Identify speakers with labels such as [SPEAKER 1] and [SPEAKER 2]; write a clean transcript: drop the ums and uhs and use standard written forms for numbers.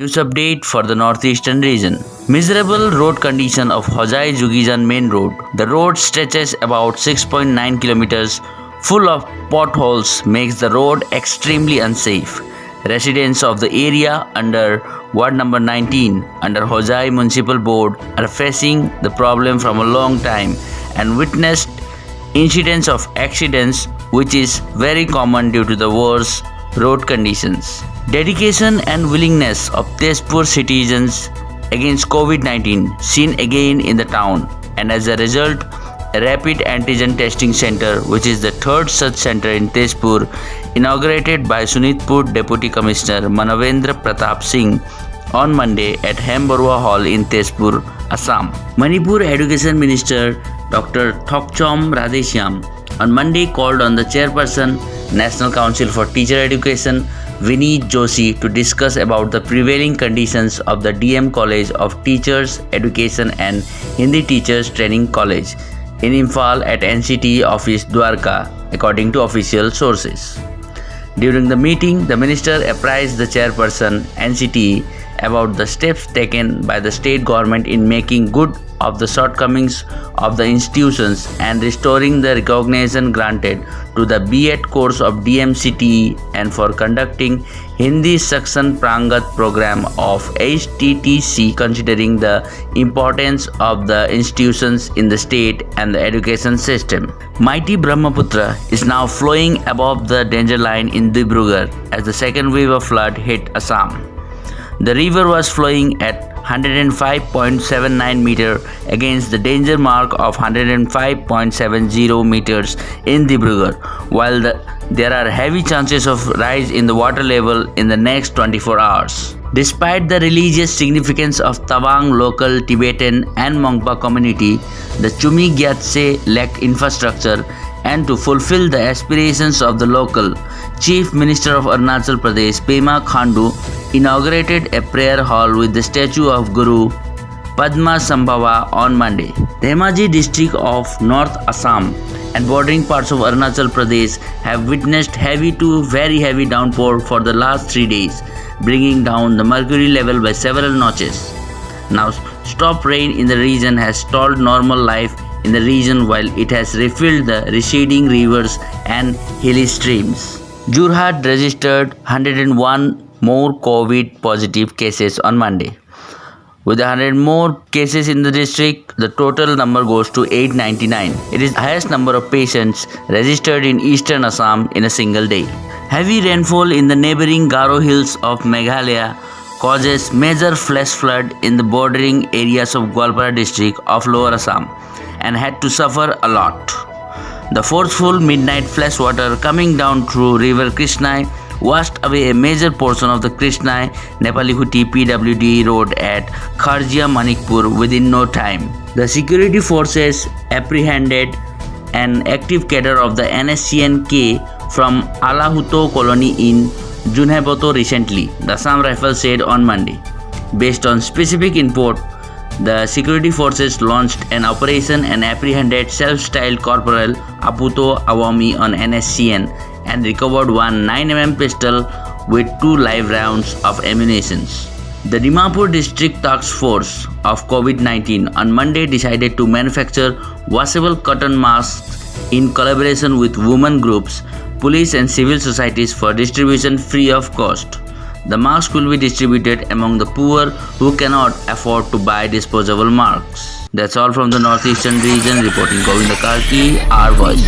[SPEAKER 1] News update for the northeastern region. Miserable road condition of Hojai Jugizan main road. The road stretches about 6.9 kilometers, full of potholes, makes the road extremely unsafe. Residents of the area under Ward number 19 under Hojai Municipal Board are facing the problem from a long time and witnessed incidents of accidents, which is very common due to the worse road conditions. Dedication and willingness of Tezpur citizens against COVID-19 seen again in the town, and as a result, a rapid antigen testing center, which is the third such center in Tezpur, inaugurated by Sunitpur Deputy Commissioner Manavendra Pratap Singh on Monday at Hembarua Hall in Tezpur, Assam. Manipur Education Minister Dr. Thokchom Radheshyam on Monday called on the chairperson, National Council for Teacher Education, Vineet Joshi, to discuss about the prevailing conditions of the DM College of Teachers Education and Hindi Teachers Training College in Imphal at NCT Office Dwarka, according to official sources. During the meeting, the minister apprised the chairperson, NCT, about the steps taken by the state government in making good of the shortcomings of the institutions and restoring the recognition granted to the B.Ed course of DMCTE and for conducting Hindi Sakshan Prangat program of HTTC, considering the importance of the institutions in the state and the education system. Mighty Brahmaputra is now flowing above the danger line in Dibrugarh as the second wave of flood hit Assam. The river was flowing at 105.79 meter against the danger mark of 105.70 meters in Dibrugarh, while there are heavy chances of rise in the water level in the next 24 hours. Despite the religious significance of Tawang local Tibetan and Mongpa community, the Chumi Gyatse lack infrastructure, and to fulfill the aspirations of the local, Chief Minister of Arunachal Pradesh Pema Khandu inaugurated a prayer hall with the statue of Guru Padma Sambhava on Monday. Dhemaji district of North Assam and bordering parts of Arunachal Pradesh have witnessed heavy to very heavy downpour for the last 3 days, bringing down the mercury level by several notches. Now, stop rain in the region has stalled normal life in the region while it has refilled the receding rivers and hilly streams. Jorhat registered 101 more COVID positive cases on Monday. With 100 more cases in the district, the total number goes to 899. It is the highest number of patients registered in eastern Assam in a single day. Heavy rainfall in the neighboring Garo Hills of Meghalaya causes major flash flood in the bordering areas of Gwalpara district of Lower Assam and had to suffer a lot. The forceful midnight flash water coming down through river Krishna washed away a major portion of the Krishna Nepalihuti PWD road at Kharjia Manikpur within no time. The security forces apprehended an active cadre of the NSCN-K from Alahuto colony in Junheboto recently, the Assam Rifles said on Monday. Based on specific input, the security forces launched an operation and apprehended self-styled Corporal Aputo Awami on NSCN and recovered one 9mm pistol with 2 live rounds of ammunition. The Dimapur District Task Force of COVID-19 on Monday decided to manufacture washable cotton masks in collaboration with women groups, police and civil societies for distribution free of cost. The masks will be distributed among the poor who cannot afford to buy disposable masks. That's all from the northeastern region. Reporting Govinda Karki, our voice.